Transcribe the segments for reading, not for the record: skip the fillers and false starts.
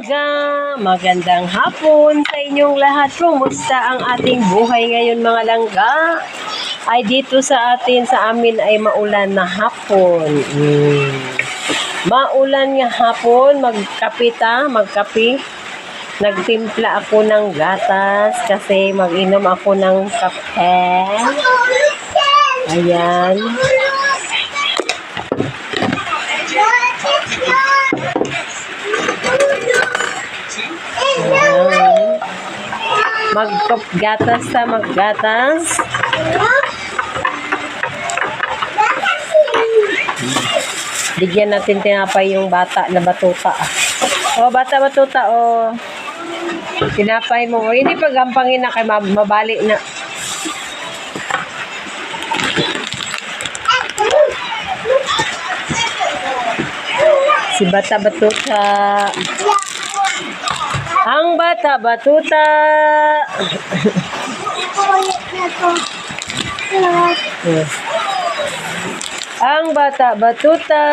umaga, magandang hapon sa inyong lahat. Kumusta ang ating buhay ngayon mga langga? Ay dito sa amin ay maulan na hapon. Maulan nga hapon, magkape. Nagtimpla ako ng gatas kasi mag-inom ako ng kape. Ayan. Maggatas. Bigyan natin tinapay yung bata na batuta. Bata-batuta, tinapay mo. Hindi pagampangin na kay mabali na. Si bata-batuta. Ang bata-batuta. Ang bata-batuta.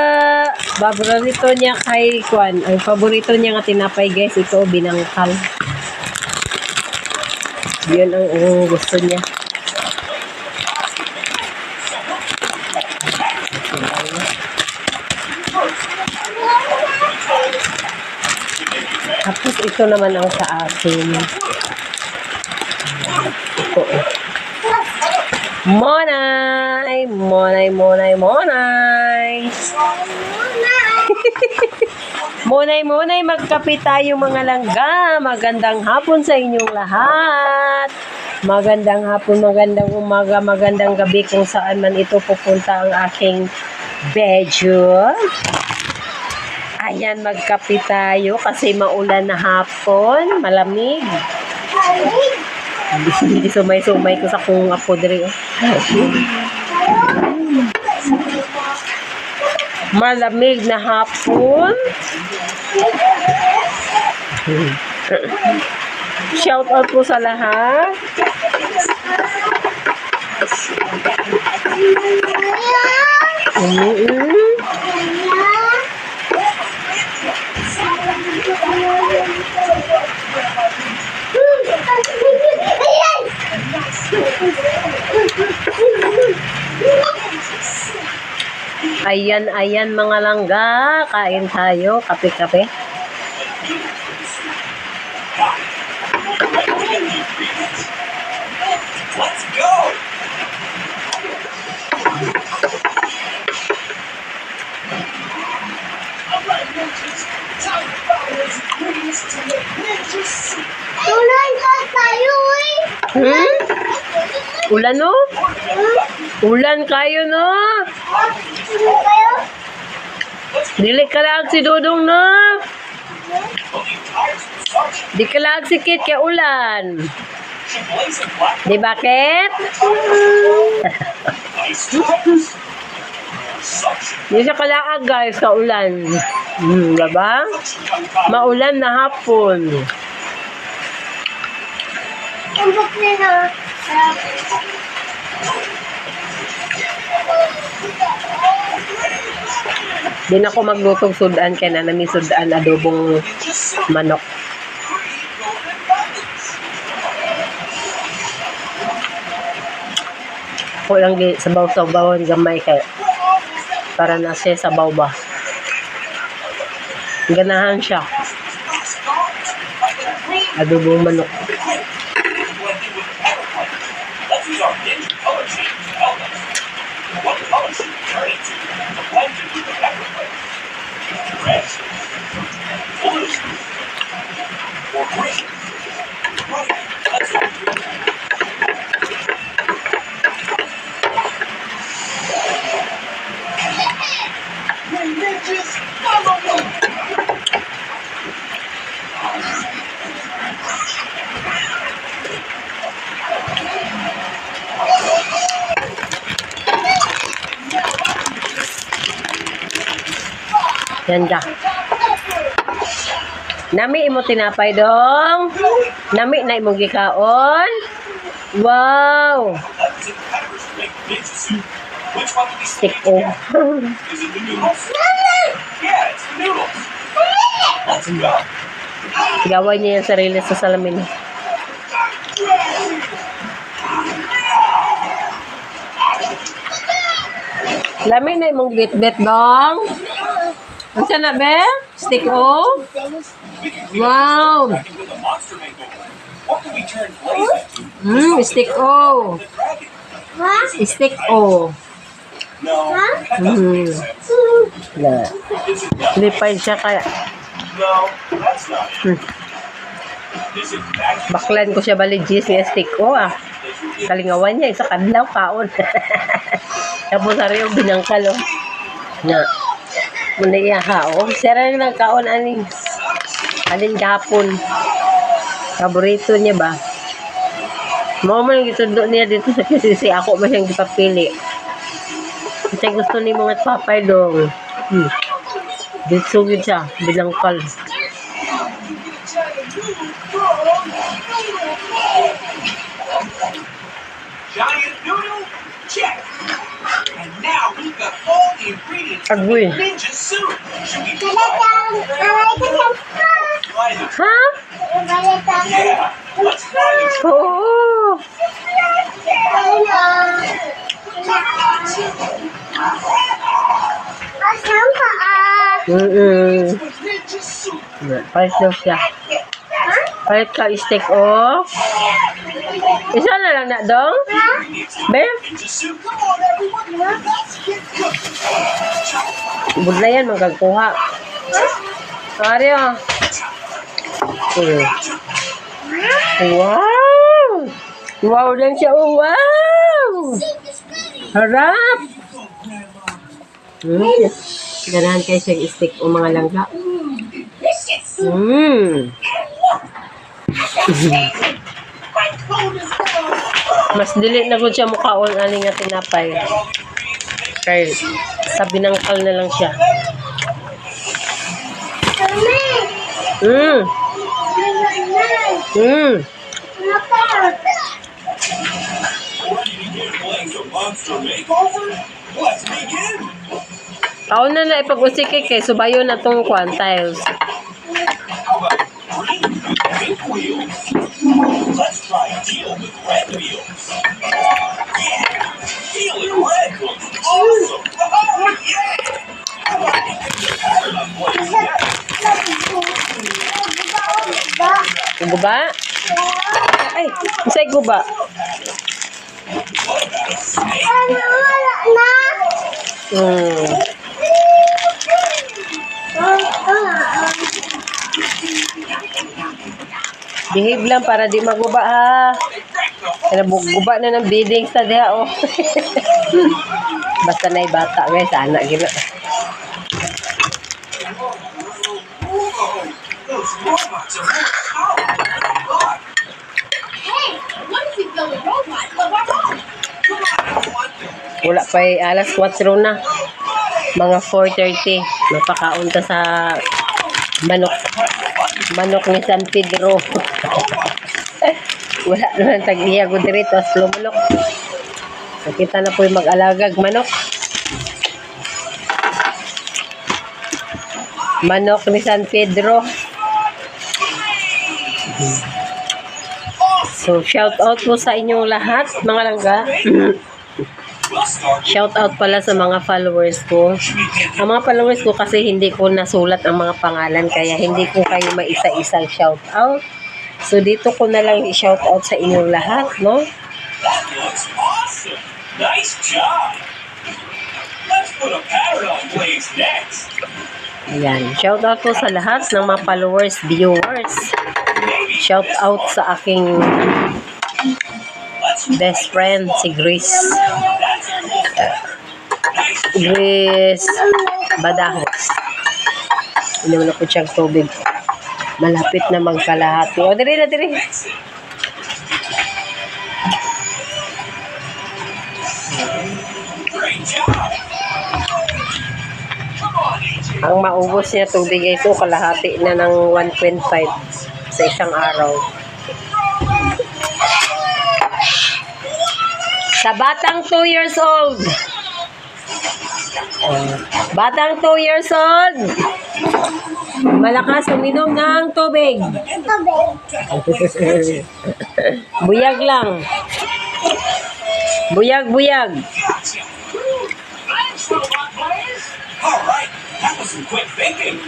Paborito niya kay Kwan. Ang paborito niya nga tinapay guys. Ito binangkal. Yun ang gusto niya. Tapos ito naman ang sa akin. Ito. Monay! Monay, magkape tayo mga langga. Magandang hapon sa inyong lahat. Magandang hapon, magandang umaga, magandang gabi kung saan man ito pupunta ang aking bedyo. Ayan, magkape tayo kasi maulan na hapon, malamig. Hindi sumay-sumay ko sa kung apo diri. Malamig na hapon. Shout out po sa lahat. Ayan mga langga, kain tayo, kape-kape. Let's go. Ulan ka tayo eh. Ulan no? Ulan kayo no? Dili ka lang si Dudong no? Di ka lang si Kit kaya ulan. Di bakit? Di siya kalaag guys sa ulan. Diba? Maulan na hapon. Umbok nila. Di na ako maglutong sudan kaya na namin sudan adobong manok. Ako lang sabaw-sabawan gamay kaya para na siya sabaw ba. Ganahan siya. Adobong manok. Yan ka. Nami imo tinapay dong. Nami na imong gikaon. Wow. Stick o. Yeah, it's the noodles. Let's go. Gawin niya yung sarili sa salamin. Lamig na imong bit-bit dong. Ano siya na, be? Stick O? Wow! Stick O. Ha? Stick O. Ha? Na. Lipay siya kaya. Baklan ko siya baligis niya stick O Kalingawan niya, isa kadlaw kaon. Tapos sari yung binangkal Na. Muna iya Sira na kaon aning. Alin gapon. Paborito niya ba? Mo man gitundo niya dito sa KCC. Ako man siyang gipapili. Kasi gusto ni mga papay dong. Dito yun siya. Binangkal. Giant noodle, check. And now we've got all the ingredients for Agoy. ninja soup. Should we Balatang, try this? Ha? balatang, Yeah, let's try this. Oo. Asam ka Ninja soup. Palit daw siya. Palit ka stick O. Isa na lang na dong. Be? Ninja soup. Come on, everyone. Let's get cooking. Budla yan, magagkuha. Sorry Wow! Wow lang siya. Wow! Harap! Ganahan kayo siyang stick o mga langga. Mas dili na gud siya mukhaon ani nga tinapay. Kay sa binangkal na lang siya. Playing some monster makeover? Let's begin. Kaon na na ipag-usiki kay subayo na tong kwan tiles. How about green and pink wheels? Let's try a deal with red wheels. Yeah, feeling red looks awesome. Oh, yeah. Guba? Ay, isay guba. Behave lang para di maguba ha. Kaya guba na ng bidding sa diha Basta na bata guys, anak gina. Those robots are more powerful. Hey, what if we build a robot of our own? Wala pa alas 4 na. Mga 4:30. Napakaon ka sa manok. Manok ni San Pedro. Wala naman tag-iya ko dito. Lumulok. Nakita na po yung mag-alagag manok. Manok ni San Pedro. So, shout out po sa inyong lahat, mga langga. Shout out pala sa mga followers ko. Ang mga followers ko kasi hindi ko nasulat ang mga pangalan, kaya hindi ko kayo maisa-isang shout out. So, dito ko na lang i-shout out sa inyong lahat, no? That looks awesome. Nice job. Let's put a parrot on Blaze next. Ayan. Shout out po sa lahat ng mga followers, viewers. Shout out sa aking best friend, si Grace. Grace Badahos. Inuman ako siyang tubig. Malapit na magkalahati. O, diri na, diri. Great job. Come on, AJ. Ang maubos niya tubig ay ito, kalahati na ng 1.5 sa isang araw. Sa batang 2 years old. Batang 2 years old. Malakas uminom ng tubig. Buyag lang. Buyag. All right, that was some quick thinking.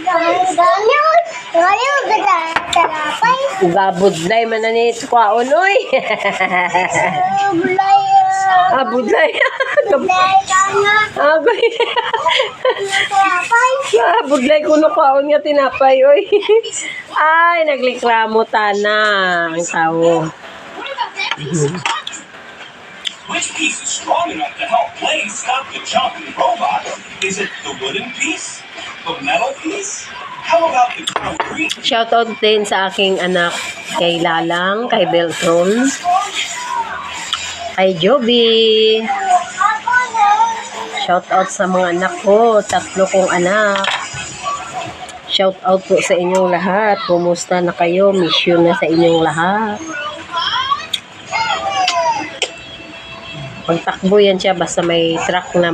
Gabudlay man na ni kwaon, oy. Budlay. Agoy. Budlay kuno kwaon nga tinapay, oy. Ay, nagliklamo ta na ang tao. What about that piece of clock? Which piece is strong enough to help Blaze stop the jumping robot? Is it the wooden piece? The metal piece? How about the concrete? Shoutout din sa aking anak, kay Lalang, kay Beltron, kay Joby. Shoutout sa mga anak ko, 3 kong anak. Shoutout po sa inyong lahat. Kumusta na kayo? Mission na sa inyong lahat. Pagtakbo yan siya basta may truck na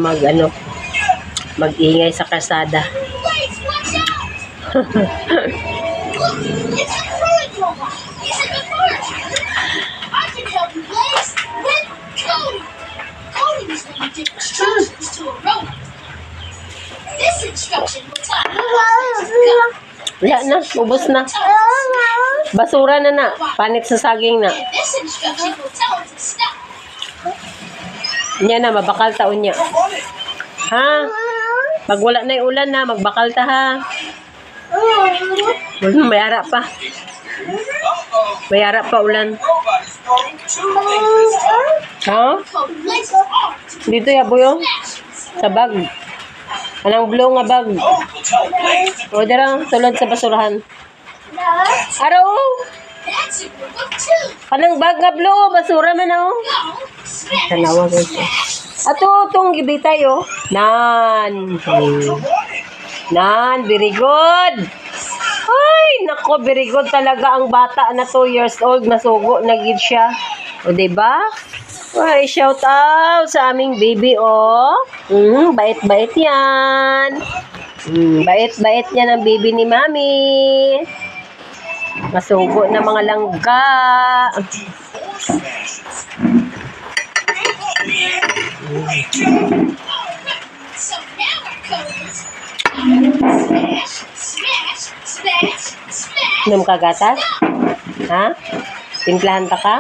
mag-ingay sa kalsada. Blaze, watch out! Look, it's a current robot. He's in the park. I can help you, Blaze, with coding. Coding is when you give instructions to a robot. This instruction will tell you how Wala na, ubos na. Basura na. Panit sa saging na. This instruction will tell it to stop. Yan na, mabakal taon niya. Ha? Pag wala na yung ulan na, magbakal ta ha. Mayara pa. Mayara pa ulan. Robot is throwing 2 things this time. Ha? Coding Blaze's arm to Dito ya buyo. smash. Sa bag. Anong blue nga bag? Code will tell Blaze to O dira, tulad sa basurahan. Araw! That's a group of 2. Kanang bag nga blue, basura man oh. Go, smash. Tanawa guys. Ato, itong gibitay oh. Nan. Nan, very good. Ay, nako, very good talaga ang bata na 2 years old. Nasugo na gid siya. O, diba? Ay, shout out sa aming baby, oh. Bait-bait yan. Bait-bait yan ang baby ni Mami. Masugo na mga langga. So now our code is smash, smash, smash, smash. Inom ka gatas? Ha? Timplahan ta ka?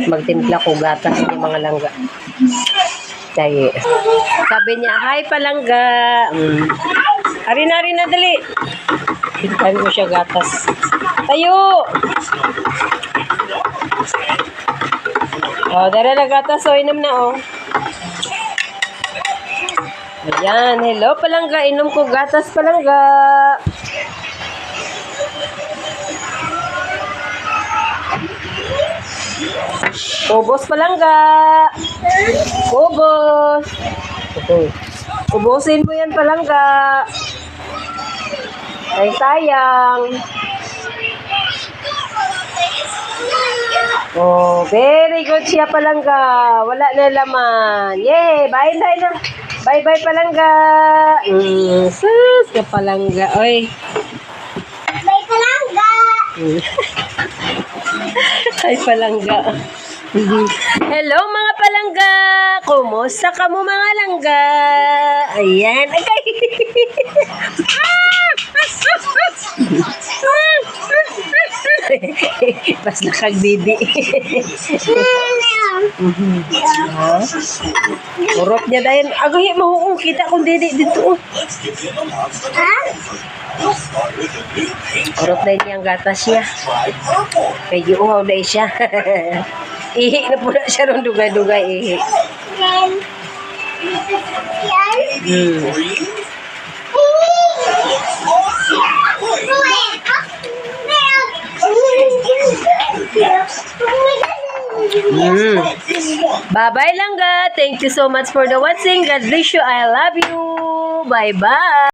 Magtimpla ko gatas ng mga langga. Dahil, sabi niya, hi palangga. Hari na, dali. Timplahan mo siya gatas. Tayo! O, dara na gatas. O, inom na, o. Ayan, hello palangga. Inom ko gatas palangga. Ubos palangga. Ubos. Ubusin mo yan palangga. Ay, sayang. Oh, very good siya palangga. Wala na laman. Yay! Bye na. Bye palangga. Sus, ka palangga. Oy. May palangga. Ay, palangga. Hello mga palangga. Kumusta ka mo mga langga? Ayan. Agay. Pas nakagdidi. Urot niya dahil. Agay, mahuong kita kung didi dito. Urot dahil niyang gatas niya. Medyo uhaw dahil siya. Ihi na po na siya ron dugay-dugay ihi. Bye-bye langga. Thank you so much for the watching. God bless you. I love you. Bye-bye.